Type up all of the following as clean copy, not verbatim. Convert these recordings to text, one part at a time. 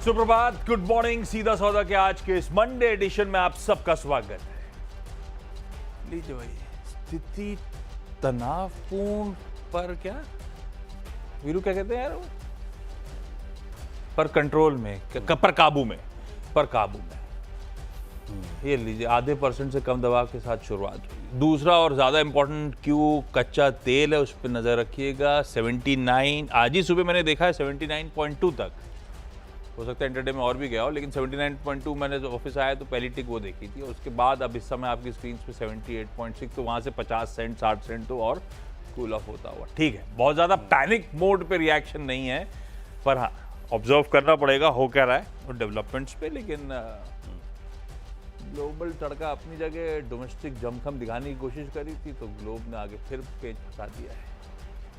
सुप्रभात, good morning. सीधा सौदा के आज के इस मंडे एडिशन में आप सबका स्वागत है। लीजिए भाई, स्थिति तनावपूर्ण पर क्या वीरू क्या कहते हैं यार वो? पर कंट्रोल में, पर काबू में, पर काबू में। ये लीजिए, आधे % से कम दबाव के साथ शुरुआत हुई। दूसरा और ज्यादा इंपॉर्टेंट क्यों, कच्चा तेल है, उस पर नजर रखिएगा। 79 आज ही सुबह मैंने देखा है 79.2 तक। हो सकता है इंटरडे में और भी गया हो, लेकिन 79.2 मैंने जो ऑफिस आया तो पहली टिक वो देखी थी। उसके बाद अब इस समय आपकी स्क्रीन पे 78.6, तो वहां से 50 सेंट 60 सेंट तो और कूल ऑफ होता हुआ। ठीक है, बहुत ज्यादा पैनिक मोड पे रिएक्शन नहीं है, पर हाँ ऑब्जर्व करना पड़ेगा हो क्या रहा है और डेवलपमेंट्स पे। लेकिन ग्लोबल तड़का अपनी जगह डोमेस्टिक जमखम दिखाने की कोशिश करी थी, तो ग्लोब ने आगे फिर पेज फंसा दिया है।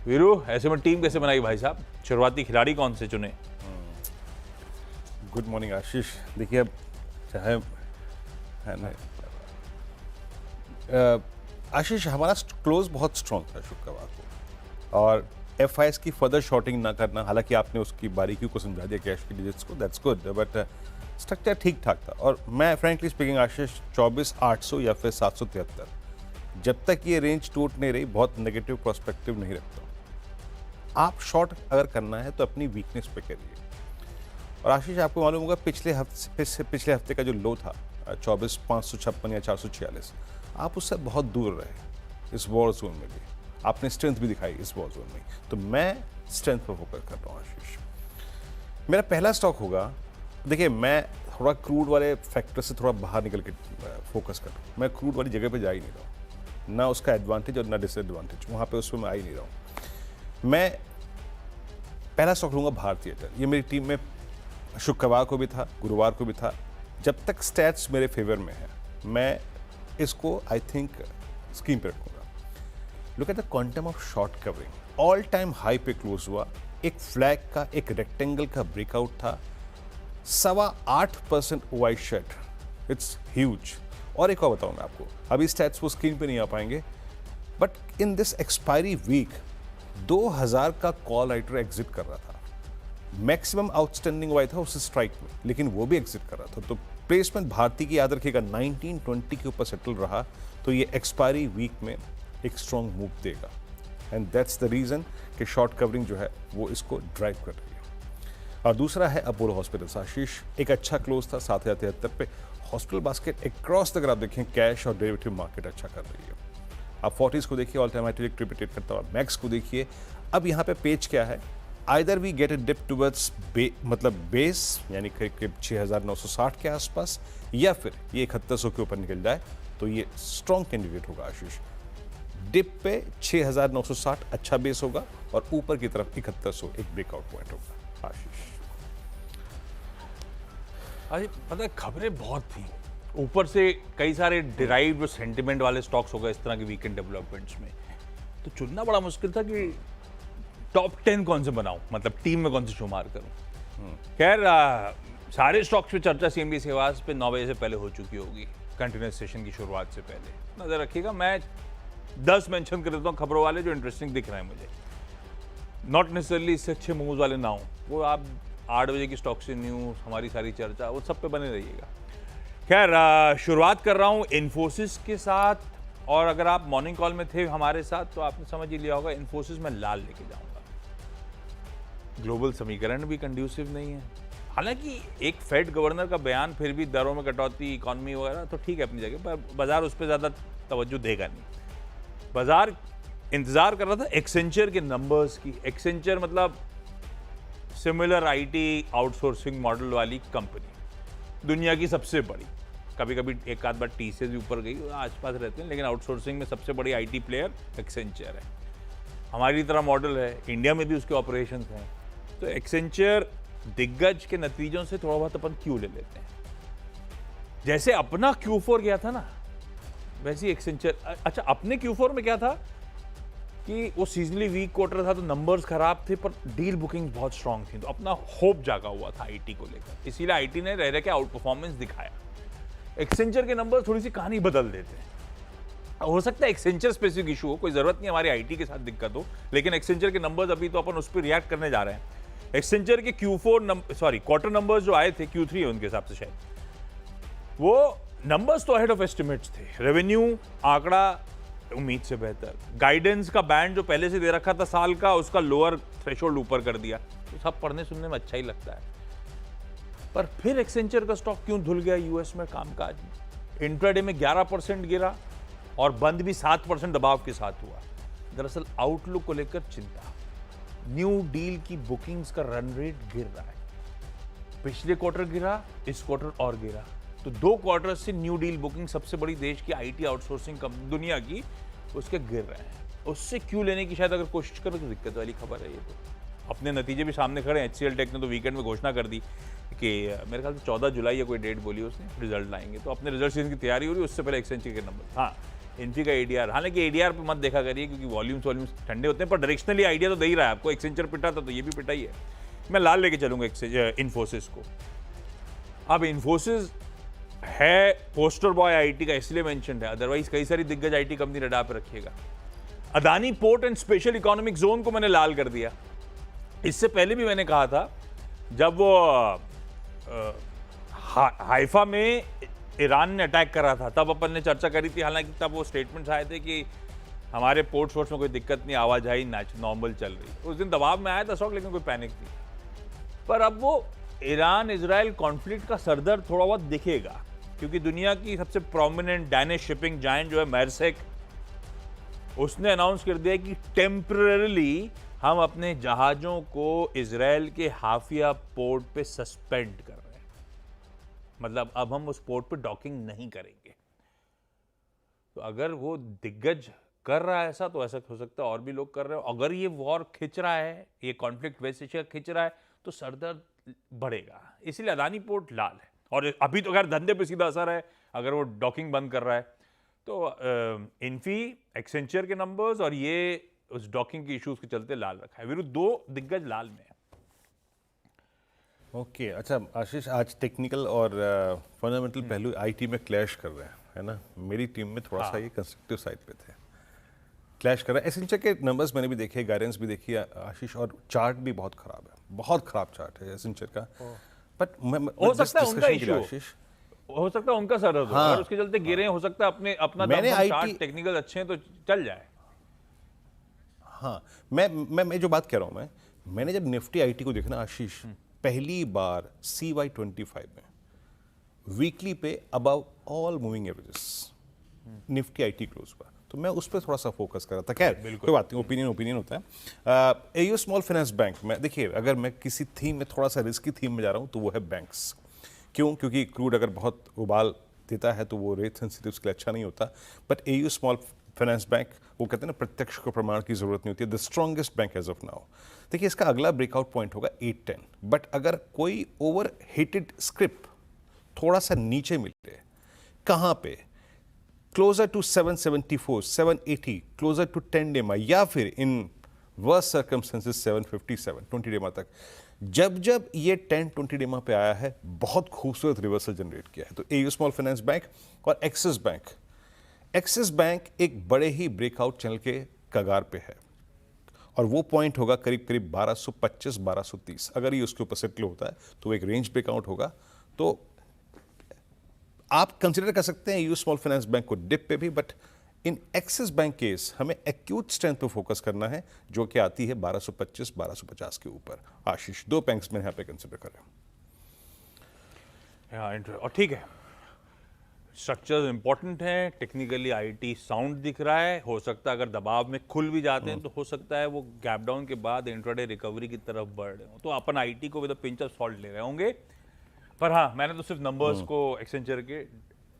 वीरू, ऐसे में टीम कैसे बनाई भाई साहब? शुरुआती खिलाड़ी कौन से चुने? गुड मॉर्निंग आशीष। देखिए, अब चाहे है ना आशीष, हमारा क्लोज बहुत स्ट्रॉन्ग था शुक्रवार को, और FIs की फर्दर शॉर्टिंग ना करना, हालांकि आपने उसकी बारीकियों को समझा दिया कैश की डिजिट्स को, दैट्स गुड, बट स्ट्रक्चर ठीक ठाक था। और मैं फ्रैंकली स्पीकिंग आशीष, 24,800 या फिर 773, जब तक ये रेंज टूट नहीं रही, बहुत नेगेटिव प्रोस्पेक्टिव नहीं रखता। आप शॉर्ट अगर करना है तो अपनी वीकनेस पे करिए। और आशीष, आपको मालूम होगा पिछले हफ्ते का जो लो था 24,556 या 446, आप उससे बहुत दूर रहे इस वॉर जोन में भी। आपने स्ट्रेंथ भी दिखाई इस वॉर जोन में, तो मैं स्ट्रेंथ पर फोकस कर रहा हूँ आशीष। मेरा पहला स्टॉक होगा, देखिए मैं थोड़ा क्रूड वाले फैक्टर से थोड़ा बाहर निकल के फोकस कर रहा हूँ। मैं क्रूड वाली जगह पे जा ही नहीं रहा हूँ, ना उसका एडवांटेज और ना डिसएडवांटेज, वहाँ पे उसमें मैं आ ही नहीं रहा हूँ। मैं पहला स्टॉक लूँगा भारत थिएटर। ये मेरी टीम में शुक्रवार को भी था, गुरुवार को भी था। जब तक स्टैट्स मेरे फेवर में है, मैं इसको आई थिंक स्क्रीन पे रखूँगा। Look at the quantum of short covering, all time high पे क्लोज हुआ। एक फ्लैग का, एक रेक्टेंगल का ब्रेकआउट था, 8.25% वाइट शर्ट, इट्स ह्यूज। और एक और बताऊँ मैं आपको, अभी स्टैट्स वो स्क्रीन पे नहीं आ पाएंगे, but in this expiry week 2000 का कॉल राइटर एग्जिट कर रहा था। मैक्सिमम आउटस्टैंडिंग हुआ था उस स्ट्राइक में, लेकिन वो भी एग्जिट कर रहा था। तो प्लेसमेंट भारती की याद रखिएगा 1920 के ऊपर सेटल रहा, तो ये एक्सपायरी वीक में एक स्ट्रॉन्ग मूव देगा, एंड दैट्स द रीजन कि शॉर्ट कवरिंग जो है वो इसको ड्राइव कर रही है। और दूसरा है अपोलो हॉस्पिटल्स। आशीष, एक अच्छा क्लोज था 7,073 पे। हॉस्पिटल बास्केट अक्रॉस अगर आप देखें, कैश और डेरिवेटिव मार्केट अच्छा कर रही है। आप 40s को देखिए, ऑल टाइम हाई रिपीटेड करता हुआ। मैक्स को देखिए, अब यहाँ पे पेज क्या है, either we get a dip towards मतलब बेस, यानी करीब 6,960 के आसपास, या फिर ये 7100 के ऊपर निकल जाए, तो ये स्ट्रॉन्ग कैंडिडेट होगा आशीष। डिप पे 6,960 अच्छा बेस होगा, और ऊपर की तरफ 7100 एक ब्रेकआउट पॉइंट होगा आशीष। अरे पता है, खबरें बहुत थी, ऊपर से कई सारे डिराइव्ड सेंटिमेंट वाले स्टॉक्स हो गए इस तरह के वीकेंड डेवलपमेंट्स में, तो चुनना बड़ा मुश्किल था कि टॉप 10 कौन से बनाऊं, मतलब टीम में कौन से शुमार करूं। खैर, सारे स्टॉक्स पे चर्चा CMD से आवाज पे 9 बजे से पहले हो चुकी होगी, कंटिन्यूस सेशन की शुरुआत से पहले। नजर रखिएगा, मैं 10 मेंशन कर देता हूं खबरों वाले जो इंटरेस्टिंग दिख रहे हैं मुझे। नॉट नेसेसरली इससे अच्छे मूव्स वाले ना हो, वो आप 8 बजे की स्टॉक से न्यूज, हमारी सारी चर्चा, वो सब पे बने रहिएगा। खैर, शुरुआत कर रहा हूं इन्फोसिस के साथ, और अगर आप मॉर्निंग कॉल में थे हमारे साथ तो आपने समझ ही लिया होगा, इन्फोसिस में लाल लेके जाऊंगा। ग्लोबल समीकरण भी कंड्यूसिव नहीं है, हालांकि एक फेड गवर्नर का बयान फिर भी दरों में कटौती, इकोनॉमी वगैरह तो ठीक है अपनी जगह, पर बाजार उस पर ज़्यादा तवज्जो देगा नहीं। बाजार इंतजार कर रहा था एक्सेंचर के नंबर्स की। एक्सेंचर मतलब सिमिलर IT आउटसोर्सिंग मॉडल वाली कंपनी, दुनिया की सबसे बड़ी, कभी कभी एक आध बार T से भी ऊपर गई, आसपास रहते हैं, लेकिन आउटसोर्सिंग में सबसे बड़ी IT प्लेयर एक्सेंचर है। हमारी तरह मॉडल है, इंडिया में भी उसके ऑपरेशंस हैं, तो एक्सेंचर दिग्गज के नतीजों से थोड़ा बहुत अपन क्यू ले लेते हैं। जैसे अपना Q4 गया था ना, वैसे ही एक्सेंचर। अच्छा, अपने Q4 में क्या था कि वो सीजनली वीक क्वार्टर था, तो नंबर्स खराब थे, पर डील बुकिंग्स बहुत स्ट्रांग थी, तो अपना होप जागा हुआ था IT को लेकर, इसीलिए IT ने रह रह के आउट परफॉर्मेंस दिखाया। एक्सेंचर के नंबर थोड़ी सी कहानी बदल देते हैं। हो सकता है एक्सेंचर स्पेसिफिक इशू हो, कोई जरूरत नहीं हमारी IT के साथ दिक्कत हो, लेकिन एक्सेंचर के नंबर्स अभी तो अपन उस पर रिएक्ट करने जा रहे हैं। एक्सेंचर के क्वार्टर नंबर्स जो आए थे, Q3 उनके हिसाब से शायद, वो नंबर्स तो अहेड ऑफ एस्टिमेट्स थे। रेवेन्यू आंकड़ा उम्मीद से बेहतर, गाइडेंस का बैंड जो पहले से दे रखा था साल का, उसका लोअर थ्रेशोल्ड ऊपर कर दिया। तो सब पढ़ने सुनने में अच्छा ही लगता है, पर फिर एक्सेंचर का स्टॉक क्यों धुल गया यूएस में कामकाज में? इंट्राडे में 11% गिरा और बंद भी 7% दबाव के साथ हुआ। दरअसल आउटलुक को लेकर चिंता, न्यू डील की बुकिंग्स का रन रेट गिर रहा है। पिछले क्वार्टर गिरा, इस क्वार्टर और गिरा, तो 2 क्वार्टर से न्यू डील बुकिंग सबसे बड़ी देश की आईटी आउटसोर्सिंग कंपनी दुनिया की, उसके गिर रहे हैं। उससे क्यों लेने की शायद अगर कोशिश करें तो दिक्कत वाली खबर है ये। तो अपने नतीजे भी सामने खड़े हैं। HCL टेक ने तो वीकेंड में घोषणा कर दी कि मेरे ख्याल से 14 जुलाई या कोई डेट बोली उसने, रिजल्ट लाएंगे। तो अपने रिजल्ट सीजन की तैयारी हो रही है, उससे पहले एक्सेंचर के नंबर। हाँ, इन्फी का ADR, हालांकि ADR पे मत देखा करिए क्योंकि वॉल्यूम्स ठंडे होते हैं, पर डायरेक्शनली आइडिया तो दे ही रहा है आपको। एक्सेंचर पिटा था तो ये भी पिटा ही है। मैं लाल लेके चलूंगा इन्फोसिस को। अब इन्फोसिस है पोस्टर बॉय आईटी का, इसलिए मेंशन है, अदरवाइज कई सारी दिग्गज आईटी कंपनी रडार पे रखिएगा। Adani port and special economic zone को मैंने लाल कर दिया। इससे पहले भी मैंने कहा था, जब वो हाइफा में ईरान ने अटैक करा था, तब अपन ने चर्चा करी थी। हालांकि तब वो स्टेटमेंट्स आए थे कि हमारे पोर्ट सोर्स में कोई दिक्कत नहीं, आवाजाही नॉर्मल चल रही। उस दिन दबाव में आया था स्टॉक, लेकिन कोई पैनिक नहीं। पर अब वो ईरान इजराइल कॉन्फ्लिक्ट का सरदर्द थोड़ा बहुत दिखेगा, क्योंकि दुनिया की सबसे प्रोमिनेंट डैनिश शिपिंग जायंट जो है मैरसेक, उसने अनाउंस कर दिया कि टेम्पररीली हम अपने जहाजों को इजराइल के हाफिया पोर्ट पे सस्पेंड कर रहे हैं। मतलब अब हम उस पोर्ट पे डॉकिंग नहीं करेंगे। तो अगर वो दिग्गज कर रहा है ऐसा, तो ऐसा हो सकता है और भी लोग कर रहे हो। अगर ये वॉर खिंच रहा है, ये कॉन्फ्लिक्ट वेस्ट एशिया खिंच रहा है, तो सरदर्द बढ़ेगा। इसलिए अदानी पोर्ट लाल है। और अभी तो खैर धंधे पे सीधा असर है, अगर वो डॉकिंग बंद कर रहा है तो इन्फी, एक्सेंचर के नंबर्स और ये उस डॉकिंग के इश्यूज के चलते लाल रखा है। विरुद्ध 2 दिग्गज लाल में है। ओके, अच्छा आशीष, आज टेक्निकल और फंडामेंटल पहलू आईटी में क्लैश कर रहे हैं, है ना? मेरी टीम में थोड़ा सा ये कंस्ट्रक्टिव साइड पे थे, क्लैश कर रहा है। एसेंचर के नंबर्स मैंने भी देखे, गाइडेंस भी देखी आशीष, और चार्ट भी बहुत खराब है, बहुत खराब चार्ट है एसेंचर का। बट हो सकता है उनका इशू, आशीष, हो सकता है उनका सरदर्द हो, अगर उसके चलते गिरे, हो सकता है अपना चार्ट टेक्निकल अच्छे हैं तो चल जाए। हाँ, मैं जो बात कह रहा हूँ, मैंने जब निफ्टी आईटी को देखा ना आशीष, पहली बार CY25 में वीकली पे above all moving averages Nifty IT close हुआ, तो मैं उस पर थोड़ा सा फोकस कर रहा था। खैर कोई बात नहीं, ओपिनियन होता है। AU स्मॉल फाइनेंस बैंक में देखिए, अगर मैं किसी थीम में, थोड़ा सा रिस्की थीम में जा रहा हूँ, तो वो है बैंक्स। क्यों? क्योंकि क्रूड अगर बहुत उबाल देता है तो वो रेट सेंसिटिव्स के लिए अच्छा नहीं होता। But AU small finance bank, वो कहते हैं ना, प्रत्यक्ष को प्रमाण की जरूरत नहीं होती है, the strongest bank as of now. देखिए, इसका अगला ब्रेकआउट पॉइंट होगा 810, बट अगर कोई ओवर हिटेड स्क्रिप्ट थोड़ा सा नीचे मिले, कहाँ पे, क्लोजर टू 774, 780, क्लोजर टू 10 डेमा, या फिर इन वर्स्ट सर्कमस्टेंसेस 757, 20 डेमा तक, जब ये 10-20 डेमा पे आया है, बहुत खूबसूरत रिवर्सल जनरेट किया है। तो AU स्मॉल फाइनेंस बैंक और एक्सिस बैंक एक बड़े ही ब्रेकआउट चैनल के कगार पे है, और वो पॉइंट होगा करीब 1225-1230। अगर ये उसके ऊपर सेटल होता है तो एक रेंज ब्रेकआउट होगा। तो आप कंसिडर कर सकते हैं AU स्मॉल फाइनेंस बैंक को डिप पे भी, but in axis bank case हमें एक्यूट स्ट्रेंथ पे फोकस करना है, जो कि आती है 1225-1250 के ऊपर। आशीष, 2 बैंक्स मैंने यहाँ पे कंसिडर करें। और ठीक है, स्ट्रक्चर्स इंपॉर्टेंट हैं, टेक्निकली आईटी साउंड दिख रहा है। हो सकता है अगर दबाव में खुल भी जाते हैं तो हो सकता है वो गैप डाउन के बाद इंट्राडे रिकवरी की तरफ बढ़ रहे हो, तो अपन आईटी को with a pinch of salt ले रहे होंगे। पर हाँ, मैंने तो सिर्फ नंबर्स को एक्सेंचर के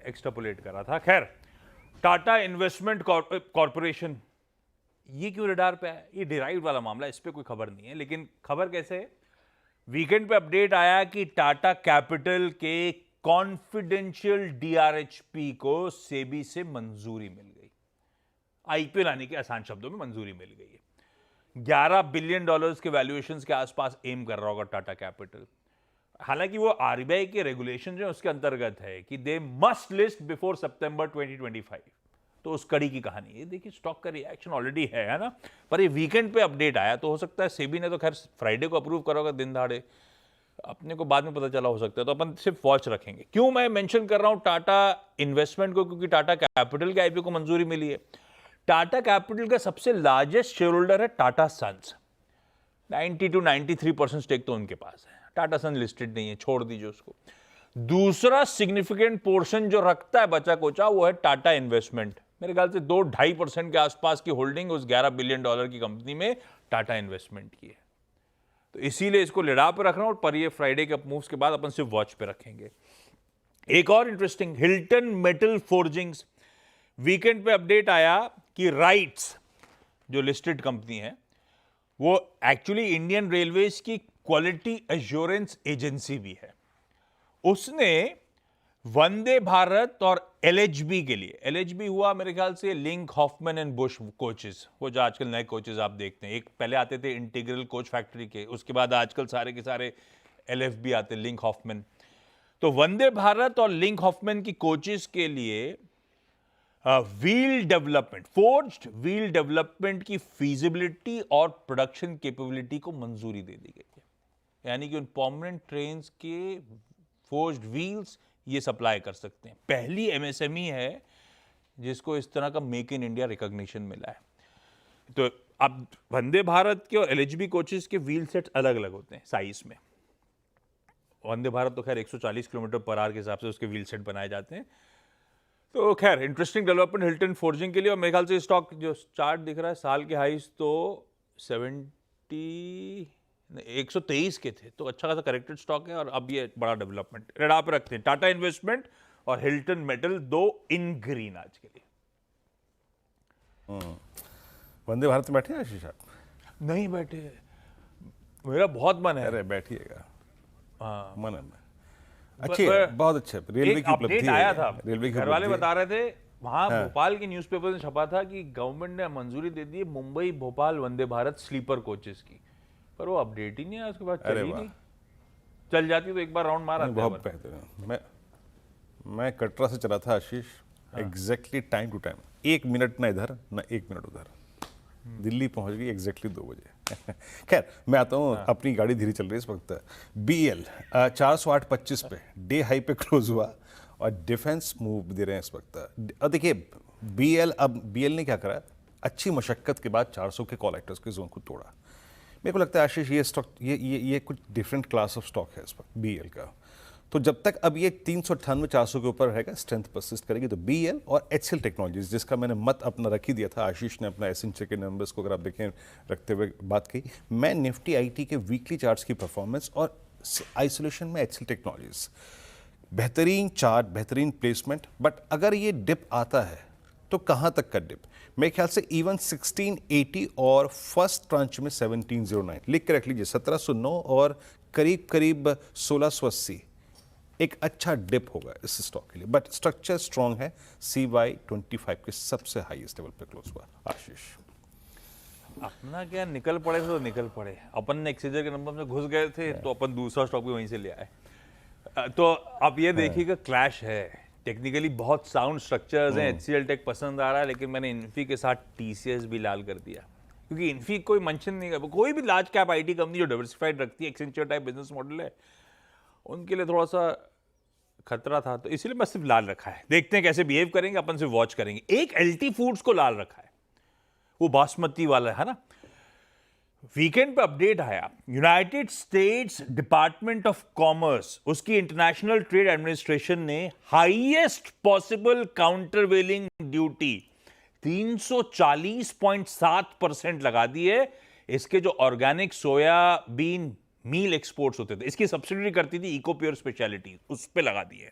एक्सट्रापोलेट करा था। खैर, टाटा इन्वेस्टमेंट कॉर्पोरेशन, ये क्यों रडार पे है? ये डिराइव वाला मामला, इस पे कोई खबर नहीं है, लेकिन खबर कैसे है? वीकेंड पे अपडेट आया कि टाटा कैपिटल के कॉन्फिडेंशियल DRHP को सेबी से मंजूरी मिल गई। IPO लाने के आसान शब्दों में मंजूरी मिल गई है। $11 बिलियन के वैल्यूएशंस के आसपास एम कर रहा होगा टाटा कैपिटल। हालांकि वो RBI के रेगुलेशन जो है उसके अंतर्गत है कि दे मस्ट लिस्ट बिफोर सितंबर 2025। तो उस कड़ी की कहानी ये देखिए, स्टॉक का रिएक्शन ऑलरेडी है ना, पर ये वीकेंड पे अपडेट आया तो हो सकता है सेबी ने तो खैर फ्राइडे को अप्रूव करा होगा दिन दहाड़े, अपने को बाद में पता चला हो सकता है, तो अपन सिर्फ वॉच रखेंगे। क्यों मैं मेंशन कर रहा हूं टाटा इन्वेस्टमेंट को, क्योंकि टाटा कैपिटल के आईपीओ को मंजूरी मिली है। टाटा कैपिटल का सबसे लार्जेस्ट शेयर होल्डर है टाटा सन्स, 90 to 93% स्टेक तो उनके पास है। टाटा सन लिस्टेड नहीं है, छोड़ दीजिए उसको। दूसरा सिग्निफिकेंट पोर्शन जो रखता है बचा कोचा वो है टाटा इन्वेस्टमेंट, मेरे ख्याल से 2-2.5% के आसपास की होल्डिंग उस $11 बिलियन की कंपनी में टाटा इन्वेस्टमेंट की है, तो इसीलिए इसको लिडा पे रख रहा हूं, पर ये फ्राइडे के मूव्स के बाद अपन सिर्फ वॉच पे रखेंगे। एक और interesting, Hilton metal forgings, weekend पे अपडेट आया कि राइट्स जो लिस्टेड कंपनी है वो एक्चुअली इंडियन रेलवेज की क्वालिटी एश्योरेंस एजेंसी भी है। उसने वंदे भारत और एलएचबी के लिए, एलएचबी हुआ मेरे ख्याल से Linke Hofmann and Busch coaches, वो जो आजकल नए कोचेस आप देखते हैं, एक पहले आते थे इंटीग्रल कोच फैक्ट्री के, उसके बाद आजकल सारे के सारे एलएफबी आते, लिंक हॉफमैन। तो वंदे भारत और लिंक हॉफमैन की कोचेस के लिए wheel development, forged wheel development की फीजिबिलिटी और प्रोडक्शन कैपेबिलिटी को मंजूरी दे दी गई है, यानी कि उन परमानेंट ट्रेन्स के फोर्ज्ड व्हील्स ये सप्लाई कर सकते हैं। पहली एमएसएमई है जिसको इस तरह का मेक इन इंडिया रिकॉग्निशन मिला है। तो अब वंदे भारत के और एलएचबी कोचेस के व्हील सेट अलग अलग होते हैं साइज में। वंदे भारत तो खैर 140 किलोमीटर पर आवर के हिसाब से उसके व्हील सेट बनाए जाते हैं। तो खैर इंटरेस्टिंग डेवलपमेंट हिल्टन फोर्जिंग के लिए। और मेरे ख्याल से स्टॉक जो चार्ट दिख रहा है साल के हाईज तो 123 के थे, तो अच्छा खासा करेक्टेड स्टॉक है और अब ये बड़ा डेवलपमेंट रेडा पे रखते हैं। टाटा इन्वेस्टमेंट और हिल्टन मेटल दो इन ग्रीन आज के लिए। वंदे भारत में बैठे हैं आशीष आप? नहीं बैठे, मेरा बहुत मन है। अरे बैठिएगा, हाँ मन है। अच्छी है, बहुत अच्छे, रेलवे की उपलब्धि है। आया था, रेलवे की घर वाले उपलब्धि बता रहे थे वहां भोपाल के न्यूज़पेपर में छपा था कि गवर्नमेंट ने मंजूरी दे दी मुंबई भोपाल वंदे भारत स्लीपर कोचेस की, पर वो अपडेट ही नहीं है, उसके बाद चली नहीं। चल जाती तो एक बार राउंड मारा। बहुत बेहतर है। मैं कटरा से चला था Ashish, exactly time to time, 1 minute ना इधर ना 1 मिनट उधर, दिल्ली पहुंच गई एग्जैक्टली 2 बजे। खैर मैं आता हूँ, अपनी गाड़ी धीरे चल रही है इस वक्त। BEL 408.25 पे डे हाई पे क्लोज हुआ और डिफेंस मूव दे रहे हैं इस वक्त। और देखिए BEL ने क्या करा, अच्छी मशक्कत के बाद 400 के कॉल एक्टर्स के जोन को तोड़ा। मेरे को लगता है आशीष ये स्टॉक ये कुछ डिफरेंट क्लास ऑफ स्टॉक है इस वक्त BEL का। तो जब तक अब ये 398-400 के ऊपर रहेगा, स्ट्रेंथ परसिस्ट करेगी, तो BEL और HCL टेक्नोलॉजीज, जिसका मैंने मत अपना रख ही दिया था, आशीष ने अपना एसेंशियल के नंबर्स को अगर आप देखें रखते हुए बात की, मैं निफ्टी IT के वीकली चार्ट्स की परफॉर्मेंस और आइसोलेशन में HCL टेक्नोलॉजीज, बेहतरीन चार्ट, बेहतरीन प्लेसमेंट। बट अगर ये डिप आता है तो कहाँ तक का डिप? मेरे ख्याल से इवन 1680 और फर्स्ट ट्रांच में 1709 लिख के रख लीजिए, 1709 और करीब करीब 1680 एक अच्छा डिप होगा इस स्टॉक के लिए। बट स्ट्रक्चर स्ट्रॉन्ग है, CY25 के सबसे हाईएस्ट लेवल पे क्लोज हुआ। आशीष अपना क्या, निकल पड़े तो निकल पड़े, अपन ने एक्सचेंजर के नंबर में घुस गए थे तो अपन दूसरा स्टॉक भी वहीं से ले आए। तो अब ये देखिएगा क्लैश है, टेक्निकली बहुत साउंड स्ट्रक्चर्स हैं। HCL टेक पसंद आ रहा है, लेकिन मैंने इन्फी के साथ TCS भी लाल कर दिया, क्योंकि इन्फी कोई मेंशन नहीं कर, कोई भी लार्ज कैप IT कंपनी जो डाइवर्सिफाइड रखती है, एक्सेंचर टाइप बिजनेस मॉडल है, उनके लिए थोड़ा सा खतरा था, तो इसलिए मैं सिर्फ लाल रखा है। देखते हैं कैसे बिहेव करेंगे, अपन सिर्फ वॉच करेंगे। एक LT फूड्स को लाल रखा है, वो बासमती वाला है ना। वीकेंड पे अपडेट आया, United states department of commerce, उसकी इंटरनेशनल ट्रेड एडमिनिस्ट्रेशन ने हाईएस्ट पॉसिबल काउंटरवेलिंग ड्यूटी 340.7% लगा दी है। इसके जो ऑर्गेनिक सोयाबीन मील एक्सपोर्ट्स होते थे, इसकी सब्सिडी करती थी इकोप्योर स्पेशलिटी, उस पर लगा दी है।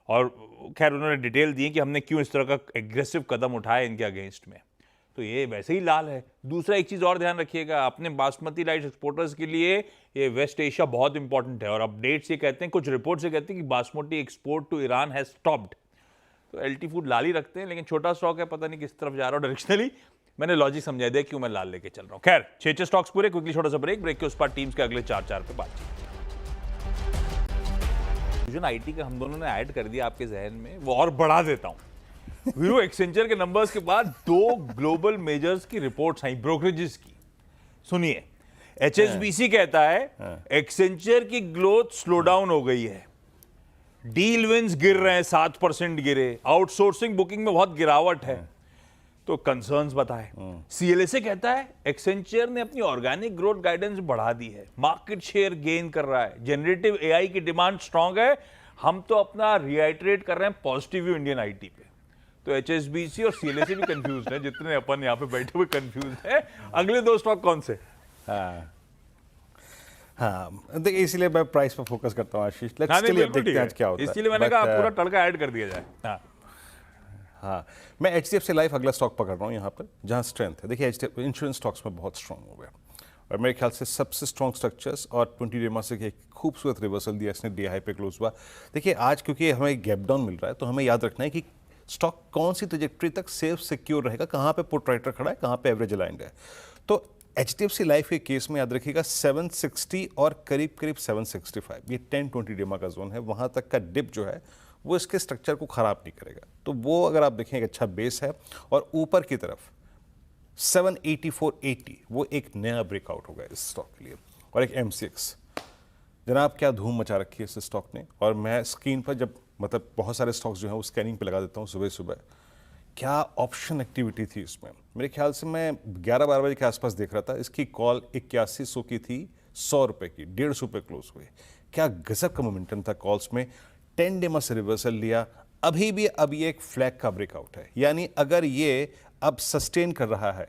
और खैर उन्होंने डिटेल दी है कि हमने क्यों इस तरह का एग्रेसिव कदम उठाया इनके अगेंस्ट में, तो ये वैसे ही लाल है। दूसरा एक चीज़ और ध्यान रखिएगा, अपने बासमती राइस एक्सपोर्टर्स के लिए ये वेस्ट एशिया बहुत इंपॉर्टेंट है, और अपडेट्स ये कहते हैं, कुछ रिपोर्ट से कहते हैं कि basmati export to Iran has stopped. तो LT फूड लाल ही रखते हैं, लेकिन छोटा स्टॉक है, पता नहीं किस तरफ जा रहा हो डायरेक्शनली। मैंने लॉजिक समझा दिया क्यों मैं लाल लेके चल रहा हूँ। खैर 6 स्टॉक्स पूरे, क्विकली छोटा सा ब्रेक के उस पर टीम्स के अगले 4 पे बातचीत। IT का हम दोनों ने ऐड कर दिया आपके जहन में, वो और बढ़ा देता हूँ। वीरू, एक्सेंचर के नंबर्स के बाद 2 ग्लोबल मेजर्स की रिपोर्ट्स आई, ब्रोकरेजेस की। सुनिए, HSBC कहता है एक्सेंचर की ग्रोथ स्लो डाउन हो गई है, डील विंस गिर रहे हैं, 7% गिरे, आउटसोर्सिंग बुकिंग में बहुत गिरावट है, तो कंसर्न्स बताए। CLSA कहता है एक्सेंचर ने अपनी ऑर्गेनिक ग्रोथ गाइडेंस बढ़ा दी है, मार्केट शेयर गेन कर रहा है, जनरेटिव AI की डिमांड स्ट्रांग है, हम तो अपना रिआइटरेट कर रहे हैं पॉजिटिव व्यू इंडियन IT पे। तो HSBC और CLSA भी कंफ्यूज है, जितने अपन यहाँ पे बैठे हुए कंफ्यूज है। अगले 2 स्टॉक कौन से? हाँ, देखिए इसलिए मैं प्राइस पर फोकस करता हूँ आशीष। हाँ, लेट्स बिल्कुल देखते ठीक हैं है। आज क्या होता है। इसलिए मैंने कहा पूरा तड़का ऐड कर दिया जाए। हाँ, हाँ, मैं HDFC लाइफ अगला स्टॉक पकड़ रहा हूँ यहाँ पर, जहाँ स्ट्रेंथ है। देखिए इंश्योरेंस स्टॉक्स में बहुत स्ट्रांग हो गया और मेरे ख्याल से सबसे स्ट्रॉन्ग स्ट्रक्चर्स और 20 डे से एक खूबसूरत रिवर्सल दिया इसने, डे हाई पे क्लोज हुआ। देखिए आज क्योंकि हमें गैप डाउन मिल रहा है, तो हमें याद रखना है कि स्टॉक कौन सी ट्रेजेक्ट्री तक सेफ सिक्योर रहेगा, कहाँ पे पुट राइटर खड़ा है, कहाँ पे एवरेज अलाइंड है। तो HDFC लाइफ के केस में याद रखिएगा 760 और करीब करीब 765, ये 10-20 डेमा का जोन है, वहाँ तक का डिप जो है वो इसके स्ट्रक्चर को खराब नहीं करेगा। तो वो अगर आप देखें एक अच्छा बेस है, और ऊपर की तरफ 784.80 वो एक नया ब्रेकआउट होगा इस स्टॉक के लिए। और एक MCX, जनाब क्या धूम मचा रखी है इस स्टॉक ने। और मैं स्क्रीन पर जब मतलब बहुत सारे स्टॉक्स जो हैं वो स्कैनिंग पे लगा देता हूँ सुबह सुबह, क्या ऑप्शन एक्टिविटी थी इसमें। मेरे ख्याल से मैं 11-12 बजे के आसपास देख रहा था, इसकी कॉल 8100 की थी, 100 रुपये की, 150 पे क्लोज हुई। क्या गजब का मोमेंटम था कॉल्स में। 10 डे से रिवर्सल लिया, अभी भी अब ये एक फ्लैग का ब्रेकआउट है, यानी अगर ये अब सस्टेन कर रहा है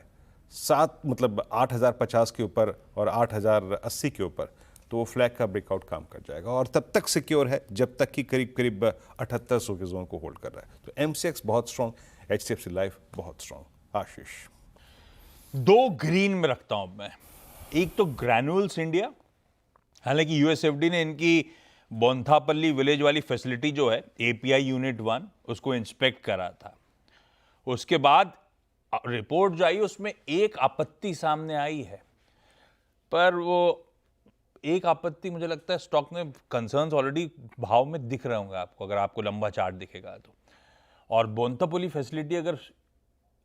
8050 के ऊपर और 8080 के ऊपर, तो वो फ्लैग का ब्रेकआउट काम कर जाएगा और तब तक सिक्योर है जब तक कि करीब करीब 7800 के जोन को होल्ड कर रहा है। तो MCX बहुत स्ट्रॉन्ग, HDFC लाइफ बहुत स्ट्रॉन्ग। आशीष, 2 ग्रीन में रखता हूं मैं। एक तो ग्रैन्यूल्स इंडिया, हालांकि USFD ने इनकी बोंथापल्ली विलेज वाली फैसिलिटी जो है API यूनिट 1 उसको इंस्पेक्ट करा था। उसके बाद रिपोर्ट जो आई उसमें एक आपत्ति सामने आई है, पर वो एक आपत्ति मुझे लगता है स्टॉक में कंसर्न्स ऑलरेडी भाव में दिख रहे होंगे आपको, अगर आपको लंबा चार्ट दिखेगा तो। और बोंथापल्ली फैसिलिटी अगर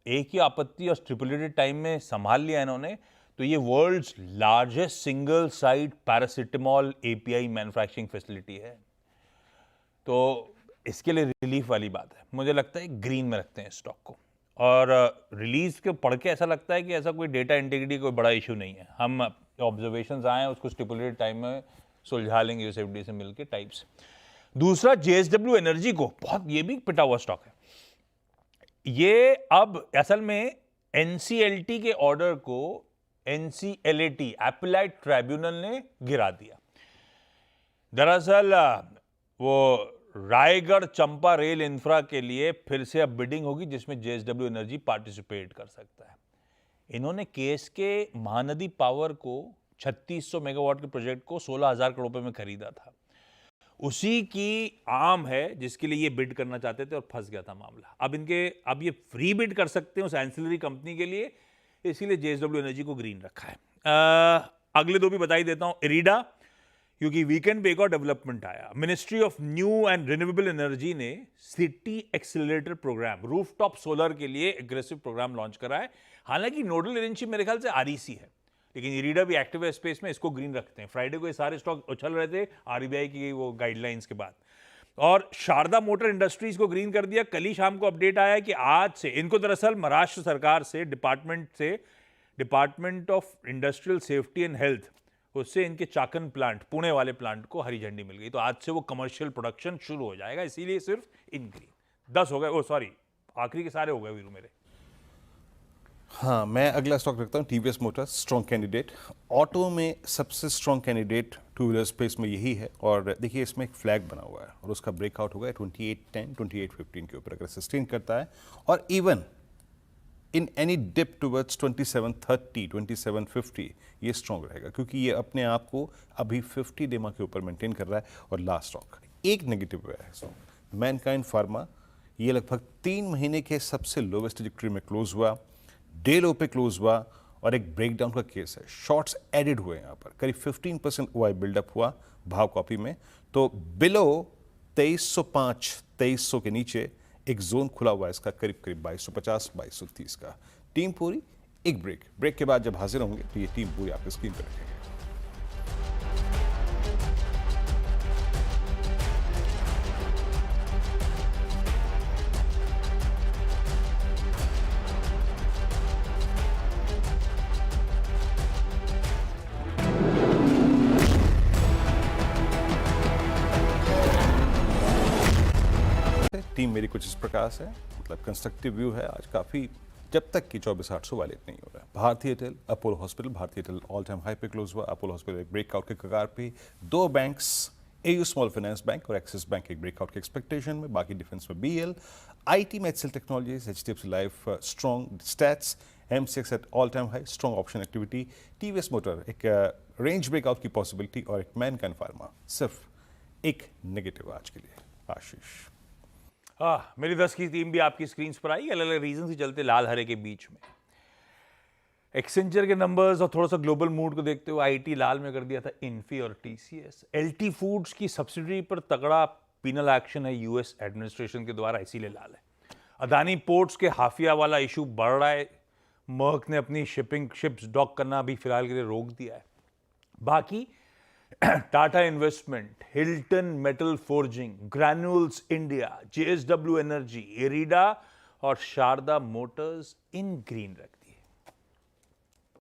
एक ही आपत्ति और स्टिपुलेटेड टाइम में संभाल लिया इन्होंने, तो ये world's largest single site paracetamol API manufacturing facility है। तो इसके लिए रिलीफ वाली बात है। मुझे लगता है ग्रीन में रखते हैं स्टॉक को। और रिलीज के पढ़ के ऐसा लगता है कि ऐसा कोई डेटा इंटीग्रिटी कोई बड़ा इशू नहीं है, हम ऑब्जर्वेशंस आए हैं उसको स्टिपुलेटेड टाइम में सुलझा लेंगे USFD से मिलके टाइप्स। दूसरा JSW एनर्जी को, बहुत ये भी पिटा हुआ स्टॉक है। ये अब असल में NCLT के ऑर्डर को NCLAT एपेलाइट ट्राइब्यूनल ने गिरा दिया। दरअसल वो रायगढ़ चंपा रेल इंफ्रा के लिए फिर से अब बिडिंग होगी जिसमें JSW एनर्जी पार्टिसिपेट कर सकता है। इन्होंने के महानदी पावर को 3600 मेगावाट के प्रोजेक्ट को 16,000 करोड़ रुपए में खरीदा था, उसी की आम है जिसके लिए ये बिड करना चाहते थे और फंस गया था मामला। अब ये फ्री बिड कर सकते हैं उस एंसिलरी कंपनी के लिए, इसीलिए JSW एनर्जी को ग्रीन रखा है। अगले 2 भी बता ही देता हूं। इरीडा, क्योंकि वीकेंड पे एक और डेवलपमेंट आया। Ministry of new and renewable energy ने city accelerator programme, rooftop solar के लिए एग्रेसिव प्रोग्राम लॉन्च करा है। हालांकि नोडल एजेंसी मेरे ख्याल से REC है, लेकिन इरीडा भी एक्टिव है स्पेस में, इसको ग्रीन रखते हैं। फ्राइडे को ये सारे स्टॉक उछल रहे थे RBI की वो गाइडलाइंस के बाद। और शारदा मोटर इंडस्ट्रीज को ग्रीन कर दिया। कल ही शाम को अपडेट आया कि आज से इनको दरअसल महाराष्ट्र सरकार से department of industrial safety and health, उससे इनके चाकन प्लांट, पुणे वाले प्लांट को हरी झंडी मिल गई। तो आज से वो कमर्शियल प्रोडक्शन शुरू हो जाएगा, इसीलिए सिर्फ इन ग्रीन। 10 हो गए, ओ सॉरी आखिरी के सारे हो गए वीरू मेरे। हाँ, मैं अगला स्टॉक रखता हूँ TVS Motors, strong candidate. Auto में सबसे स्ट्रॉन्ग कैंडिडेट 2 व्हीलर स्पेस में यही है। और देखिए इसमें एक फ्लैग बना हुआ है और उसका ब्रेकआउट होगा 2810, 2815 के ऊपर अगर सस्टेन करता है, और even in any dip towards 2730, 2750 ये स्ट्रॉन्ग रहेगा, क्योंकि ये अपने आप को अभी 50 डेमा के ऊपर मेंटेन कर रहा है। और लास्ट स्टॉक एक नेगेटिव है स्टॉक मैनकाइंड फार्मा, ये लगभग 3 महीने के सबसे लोवेस्ट ट्रैजेक्टरी में क्लोज हुआ, डे लो पे क्लोज हुआ और एक ब्रेकडाउन का केस है। शॉर्ट्स एडेड हुए यहाँ पर, करीब 15% OI बिल्डअप हुआ भाव कॉपी में। तो बिलो 2305, 2300 के नीचे एक जोन खुला हुआ है इसका करीब करीब 2250 2230 का। टीम पूरी, एक ब्रेक के बाद जब हाजिर होंगे तो ये टीम पूरी आपकी स्क्रीन पर रखेंगे। टीम मेरी कुछ इस प्रकार से है, मतलब कंस्ट्रक्टिव व्यू है आज काफ़ी, जब तक कि 24/8 वायलेट नहीं हो रहा है। भारतीय एयरटेल, अपोलो हॉस्पिटल, भारतीय एयरटेल ऑल टाइम हाई पे क्लोज हुआ, अपोलो हॉस्पिटल एक ब्रेकआउट के कगार पे, दो banks AU small finance bank और एक्सिस बैंक एक ब्रेकआउट के एक्सपेक्टेशन में, बाकी डिफेंस में बीएल, आईटी में HCL technologies, HDFC life strong stats, MCX at all time high, strong option activity, TVS motor एक रेंज ब्रेकआउट की पॉसिबिलिटी और एक मैनकाइंड फार्मा सिर्फ एक नेगेटिव आज के लिए। आशीष। मेरी 10 की टीम भी आपकी स्क्रीन पर आई, अलग अलग रीजन से चलते लाल हरे के बीच में। एक्सेंचर के नंबर्स और थोड़ा सा ग्लोबल मूड को देखते हुए आईटी लाल में कर दिया था इन्फी और टीसीएस। एलटी फूड्स की सब्सिडी पर तगड़ा पिनल एक्शन है यूएस एडमिनिस्ट्रेशन के द्वारा, इसीलिए लाल है। अदानी पोर्ट्स के हाफिया वाला इशू बढ़ रहा है, मर्क ने अपनी शिप्स डॉक करना भी फिलहाल के लिए रोक दिया है। बाकी Tata investment, Hilton metal forging, granules India, JSW energy, एरिडा और शारदा मोटर्स इन ग्रीन रख